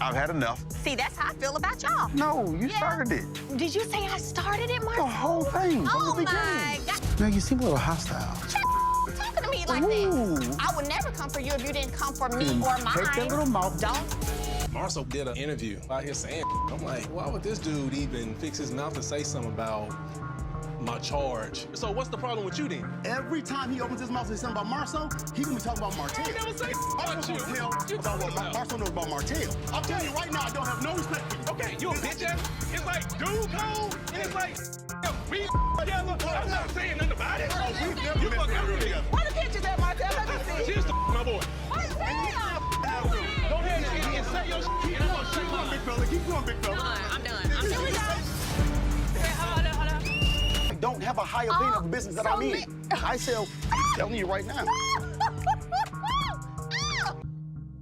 I've had enough. See, that's how I feel about y'all. No, you started it. Did you say I started it, Marsau? The whole thing. Oh, my God. Man, you seem a little hostile. Talking to me like that. I would never come for you if you didn't come for me or mine. Take that little mouth. Don't. Marsau did an interview out here saying, I'm like, why would this dude even fix his mouth and say something about my charge? So what's the problem with you then? Every time he opens his mouth to say something about Marsau, he gonna be talking about Martell. He never say Marsau knows about Martell. I'm telling you right now, I don't have no respect for you. Okay, you a bitch ass. It's like dude code, and it's like we together. I'm not saying nothing about it. We've never met together. What the pictures at Martell? Let me see. She's the my boy. Martell! Go ahead and say your shit, and I'm gonna shoot you. Big fella, keep going, big fella. I'm done. I'm doing that. Hold on. I don't have a high opinion of a business that I'm in. I sell, I'm telling you right now.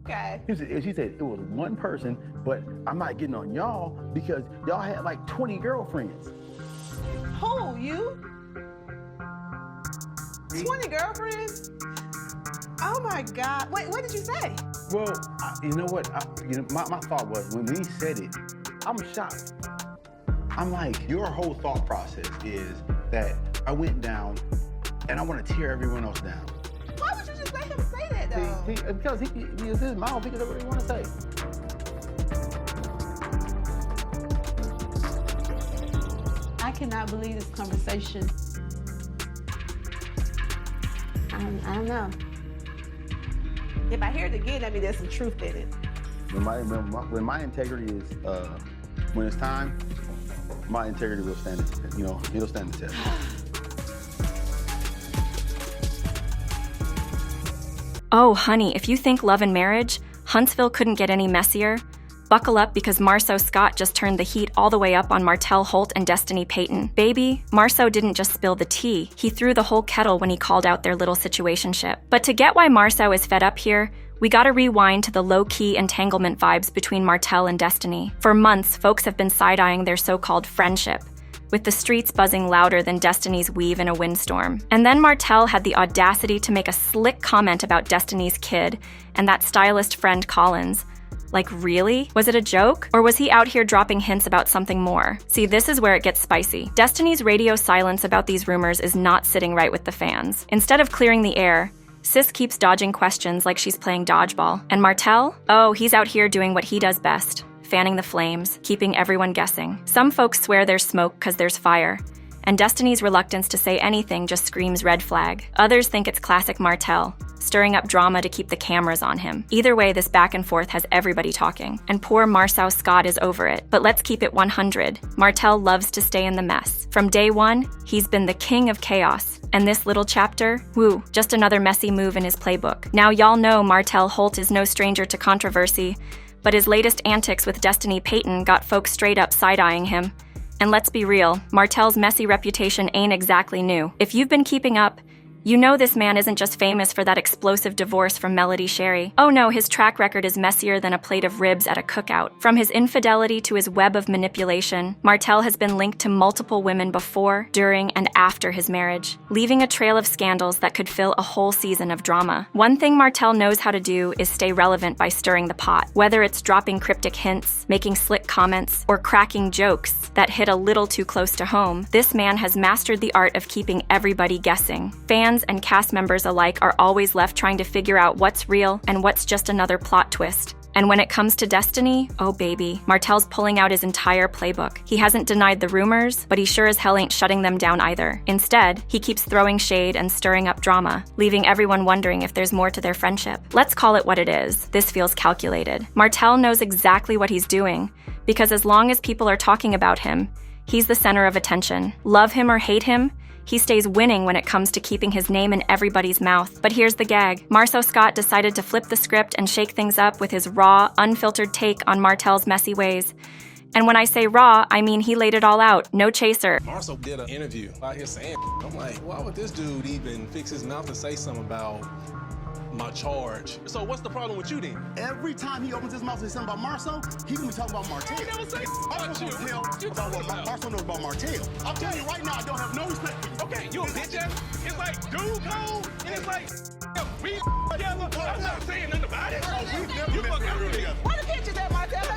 Okay. She said it was one person, but I'm not getting on y'all because y'all had like 20 girlfriends. Who, you? 20 girlfriends? Oh my God. Wait, what did you say? Well, you know what? My thought was when he said it, I'm shocked. I'm like, your whole thought process is that I went down and I want to tear everyone else down. Why would you just let him say that though? Because it's his mouth, he can do whatever he want to say. I cannot believe this conversation. I don't know. If I hear it again, that means there's some truth in it. When my integrity is, when it's time, my integrity will stand, it'll stand the test. Oh, honey, if you think love and marriage, Huntsville couldn't get any messier. Buckle up because Marsau Scott just turned the heat all the way up on Martell Holt and Destiny Payton. Baby, Marsau didn't just spill the tea, he threw the whole kettle when he called out their little situationship. But to get why Marsau is fed up here, we gotta rewind to the low-key entanglement vibes between Martell and Destiny. For months, folks have been side-eyeing their so-called friendship, with the streets buzzing louder than Destiny's weave in a windstorm. And then Martell had the audacity to make a slick comment about Destiny's kid and that stylist friend Collins. Like, really? Was it a joke? Or was he out here dropping hints about something more? See, this is where it gets spicy. Destiny's radio silence about these rumors is not sitting right with the fans. Instead of clearing the air, Sis keeps dodging questions like she's playing dodgeball. And Martell? Oh, he's out here doing what he does best, fanning the flames, keeping everyone guessing. Some folks swear there's smoke because there's fire, and Destiny's reluctance to say anything just screams red flag. Others think it's classic Martell, stirring up drama to keep the cameras on him. Either way, this back and forth has everybody talking, and poor Marsau Scott is over it. But let's keep it 100. Martell loves to stay in the mess. From day one, he's been the king of chaos. And this little chapter, woo, just another messy move in his playbook. Now y'all know Martell Holt is no stranger to controversy, but his latest antics with Destiny Payton got folks straight up side-eyeing him. And let's be real, Martell's messy reputation ain't exactly new. If you've been keeping up, you know this man isn't just famous for that explosive divorce from Melody Shari. Oh no, his track record is messier than a plate of ribs at a cookout. From his infidelity to his web of manipulation, Martell has been linked to multiple women before, during, and after his marriage, leaving a trail of scandals that could fill a whole season of drama. One thing Martell knows how to do is stay relevant by stirring the pot. Whether it's dropping cryptic hints, making slick comments, or cracking jokes that hit a little too close to home, this man has mastered the art of keeping everybody guessing. Fans and cast members alike are always left trying to figure out what's real and what's just another plot twist. And when it comes to Destiny, oh baby, Martell's pulling out his entire playbook. He hasn't denied the rumors, but he sure as hell ain't shutting them down either. Instead, he keeps throwing shade and stirring up drama, leaving everyone wondering if there's more to their friendship. Let's call it what it is. This feels calculated. Martell knows exactly what he's doing, because as long as people are talking about him, he's the center of attention. Love him or hate him, he stays winning when it comes to keeping his name in everybody's mouth. But here's the gag. Marsau Scott decided to flip the script and shake things up with his raw, unfiltered take on Martell's messy ways. And when I say raw, I mean he laid it all out, no chaser. Marsau did an interview out here saying, I'm like, why would this dude even fix his mouth and say something about my charge? So what's the problem with you then? Every time he opens his mouth to say something about Marsau, he gonna be talking about Martell. He never say Marsau knows about Martell. I'm telling you right now, I don't have no respect for you. Okay, you a bitch ass. It's like dude code, and it's like we together. I'm not saying nothing about it. We've never met together. What the pictures at Martell?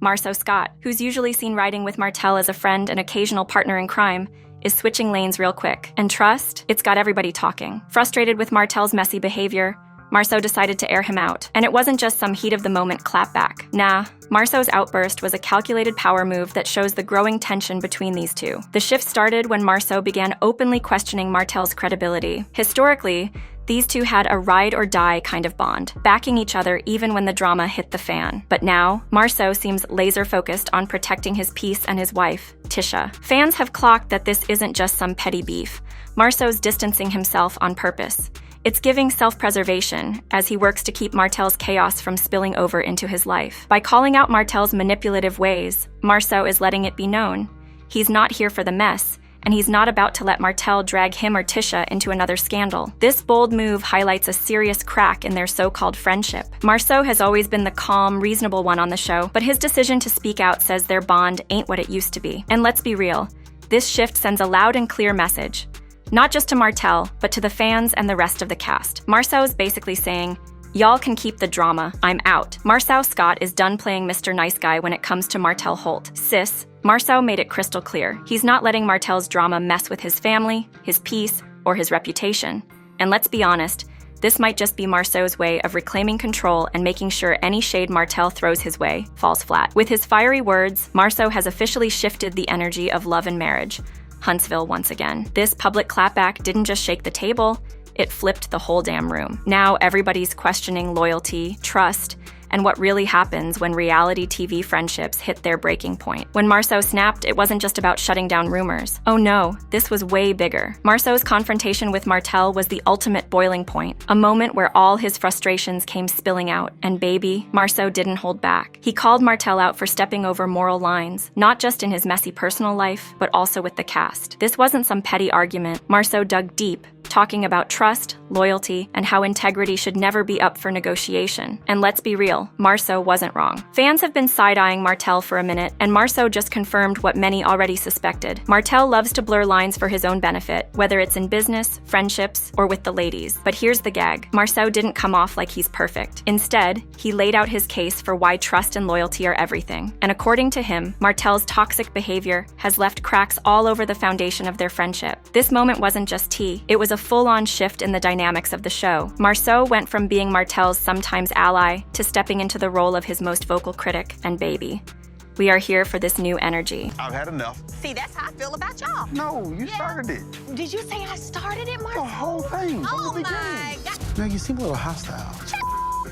Marsau Scott, who's usually seen riding with Martell as a friend and occasional partner in crime, is switching lanes real quick. And trust, it's got everybody talking. Frustrated with Martell's messy behavior, Marsau decided to air him out. And it wasn't just some heat-of-the-moment clapback. Nah, Marsau's outburst was a calculated power move that shows the growing tension between these two. The shift started when Marsau began openly questioning Martell's credibility. Historically, these two had a ride-or-die kind of bond, backing each other even when the drama hit the fan. But now, Marsau seems laser-focused on protecting his peace and his wife, Tisha. Fans have clocked that this isn't just some petty beef. Marsau's distancing himself on purpose. It's giving self-preservation as he works to keep Martell's chaos from spilling over into his life. By calling out Martell's manipulative ways, Marsau is letting it be known. He's not here for the mess, and he's not about to let Martell drag him or Tisha into another scandal. This bold move highlights a serious crack in their so-called friendship. Marsau has always been the calm, reasonable one on the show, but his decision to speak out says their bond ain't what it used to be. And let's be real, this shift sends a loud and clear message. Not just to Martell, but to the fans and the rest of the cast. Marsau's basically saying, y'all can keep the drama, I'm out. Marsau Scott is done playing Mr. Nice Guy when it comes to Martell Holt. Sis, Marsau made it crystal clear. He's not letting Martell's drama mess with his family, his peace, or his reputation. And let's be honest, this might just be Marsau's way of reclaiming control and making sure any shade Martell throws his way falls flat. With his fiery words, Marsau has officially shifted the energy of love and marriage. Huntsville once again. This public clapback didn't just shake the table, it flipped the whole damn room. Now everybody's questioning loyalty, trust, and what really happens when reality TV friendships hit their breaking point. When Marsau snapped, it wasn't just about shutting down rumors. Oh no, this was way bigger. Marsau's confrontation with Martell was the ultimate boiling point, a moment where all his frustrations came spilling out, and baby, Marsau didn't hold back. He called Martell out for stepping over moral lines, not just in his messy personal life, but also with the cast. This wasn't some petty argument. Marsau dug deep, talking about trust, loyalty, and how integrity should never be up for negotiation. And let's be real, Marsau wasn't wrong. Fans have been side-eyeing Martell for a minute, and Marsau just confirmed what many already suspected. Martell loves to blur lines for his own benefit, whether it's in business, friendships, or with the ladies. But here's the gag. Marsau didn't come off like he's perfect. Instead, he laid out his case for why trust and loyalty are everything. And according to him, Martell's toxic behavior has left cracks all over the foundation of their friendship. This moment wasn't just tea, it was a full-on shift in the dynamics of the show. Marsau went from being Martell's sometimes ally to stepping into the role of his most vocal critic and baby. We are here for this new energy. I've had enough. See, that's how I feel about y'all. No, you started it. Did you say I started it, The Marsau? whole thing from Oh the my beginning. God. No, you seem a little hostile.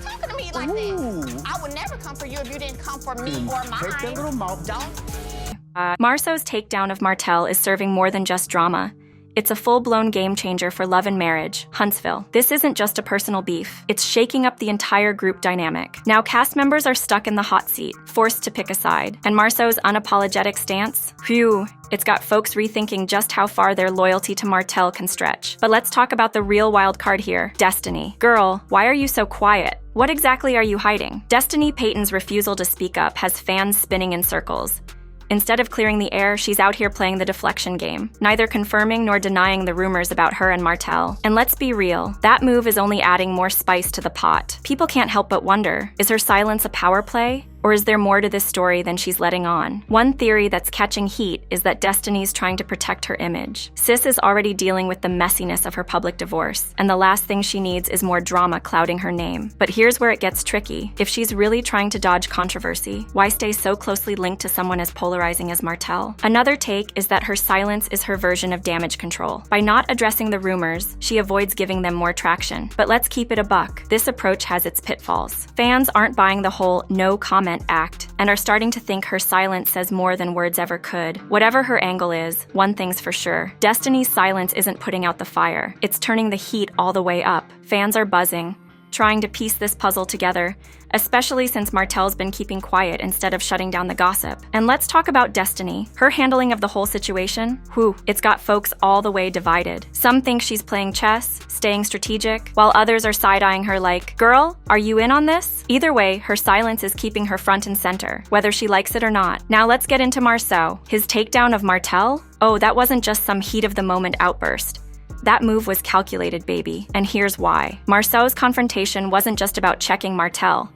Talking to me like that. I would never come for you if you didn't come for me or mine. Take that little mouth. Don't. Marsau's takedown of Martell is serving more than just drama. It's a full-blown game changer for love and marriage, Huntsville. This isn't just a personal beef. It's shaking up the entire group dynamic. Now cast members are stuck in the hot seat, forced to pick a side. And Marsau's unapologetic stance? Phew, it's got folks rethinking just how far their loyalty to Martell can stretch. But let's talk about the real wild card here, Destiny. Girl, why are you so quiet? What exactly are you hiding? Destiny Payton's refusal to speak up has fans spinning in circles. Instead of clearing the air, she's out here playing the deflection game, neither confirming nor denying the rumors about her and Martell. And let's be real, that move is only adding more spice to the pot. People can't help but wonder, is her silence a power play? Or is there more to this story than she's letting on? One theory that's catching heat is that Destiny's trying to protect her image. Sis is already dealing with the messiness of her public divorce, and the last thing she needs is more drama clouding her name. But here's where it gets tricky. If she's really trying to dodge controversy, why stay so closely linked to someone as polarizing as Martell? Another take is that her silence is her version of damage control. By not addressing the rumors, she avoids giving them more traction. But let's keep it a buck. This approach has its pitfalls. Fans aren't buying the whole no comment act and are starting to think her silence says more than words ever could. Whatever her angle is, one thing's for sure. Destiny's silence isn't putting out the fire. It's turning the heat all the way up. Fans are buzzing, trying to piece this puzzle together, especially since Martell's been keeping quiet instead of shutting down the gossip. And let's talk about Destiny. Her handling of the whole situation, it's got folks all the way divided. Some think she's playing chess, staying strategic, while others are side-eyeing her like, girl, are you in on this? Either way, her silence is keeping her front and center, whether she likes it or not. Now let's get into Marsau. His takedown of Martell? Oh, that wasn't just some heat-of-the-moment outburst. That move was calculated, baby, and here's why. Marsau's confrontation wasn't just about checking Martell.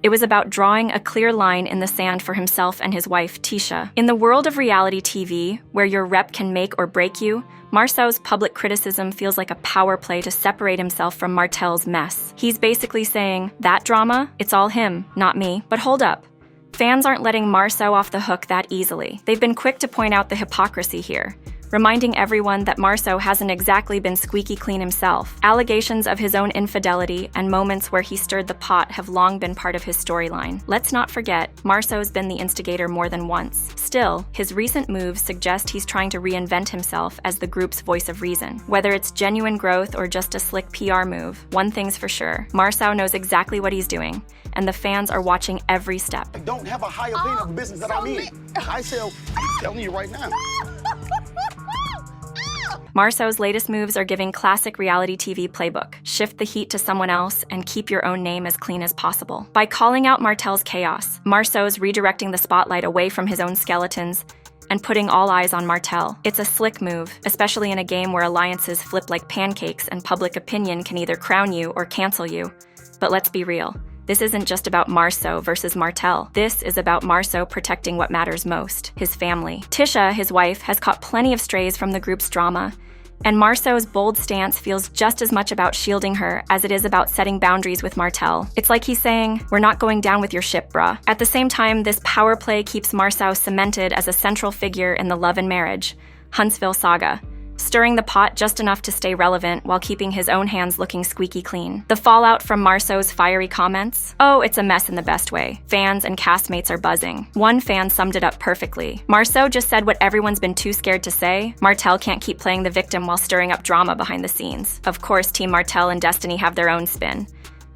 It was about drawing a clear line in the sand for himself and his wife, Tisha. In the world of reality TV, where your rep can make or break you, Marsau's public criticism feels like a power play to separate himself from Martell's mess. He's basically saying, that drama, it's all him, not me. But hold up. Fans aren't letting Marsau off the hook that easily. They've been quick to point out the hypocrisy here, reminding everyone that Marsau hasn't exactly been squeaky clean himself. Allegations of his own infidelity and moments where he stirred the pot have long been part of his storyline. Let's not forget, Marsau's been the instigator more than once. Still, his recent moves suggest he's trying to reinvent himself as the group's voice of reason. Whether it's genuine growth or just a slick PR move, one thing's for sure, Marsau knows exactly what he's doing, and the fans are watching every step. I don't have a high opinion of the business that I'm in. I sell, I'm telling you right now. Marsau's latest moves are giving classic reality TV playbook. Shift the heat to someone else and keep your own name as clean as possible. By calling out Martell's chaos, Marsau's redirecting the spotlight away from his own skeletons and putting all eyes on Martell. It's a slick move, especially in a game where alliances flip like pancakes and public opinion can either crown you or cancel you. But let's be real. This isn't just about Marsau versus Martell. This is about Marsau protecting what matters most, his family. Tisha, his wife, has caught plenty of strays from the group's drama, and Marsau's bold stance feels just as much about shielding her as it is about setting boundaries with Martell. It's like he's saying, we're not going down with your ship, bruh. At the same time, this power play keeps Marsau cemented as a central figure in the love and marriage, Huntsville saga, stirring the pot just enough to stay relevant while keeping his own hands looking squeaky clean. The fallout from Marsau's fiery comments? Oh, it's a mess in the best way. Fans and castmates are buzzing. One fan summed it up perfectly. Marsau just said what everyone's been too scared to say. Martell can't keep playing the victim while stirring up drama behind the scenes. Of course, Team Martell and Destiny have their own spin.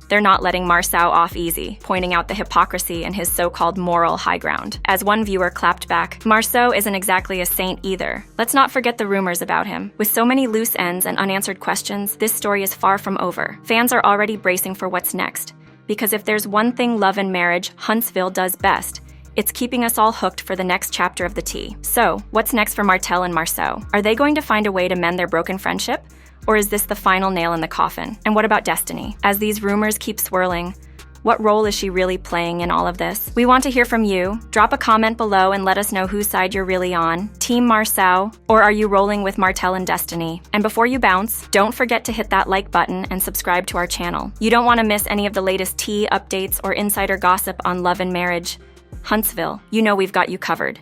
They're not letting Marsau off easy, pointing out the hypocrisy in his so-called moral high ground. As one viewer clapped back, Marsau isn't exactly a saint either. Let's not forget the rumors about him. With so many loose ends and unanswered questions, this story is far from over. Fans are already bracing for what's next. Because if there's one thing love and marriage Huntsville does best, it's keeping us all hooked for the next chapter of the tea. So, what's next for Martell and Marsau? Are they going to find a way to mend their broken friendship? Or is this the final nail in the coffin? And what about Destiny? As these rumors keep swirling, what role is she really playing in all of this? We want to hear from you. Drop a comment below and let us know whose side you're really on. Team Marsau, or are you rolling with Martell and Destiny? And before you bounce, don't forget to hit that like button and subscribe to our channel. You don't want to miss any of the latest tea updates or insider gossip on love and marriage Huntsville. You know we've got you covered.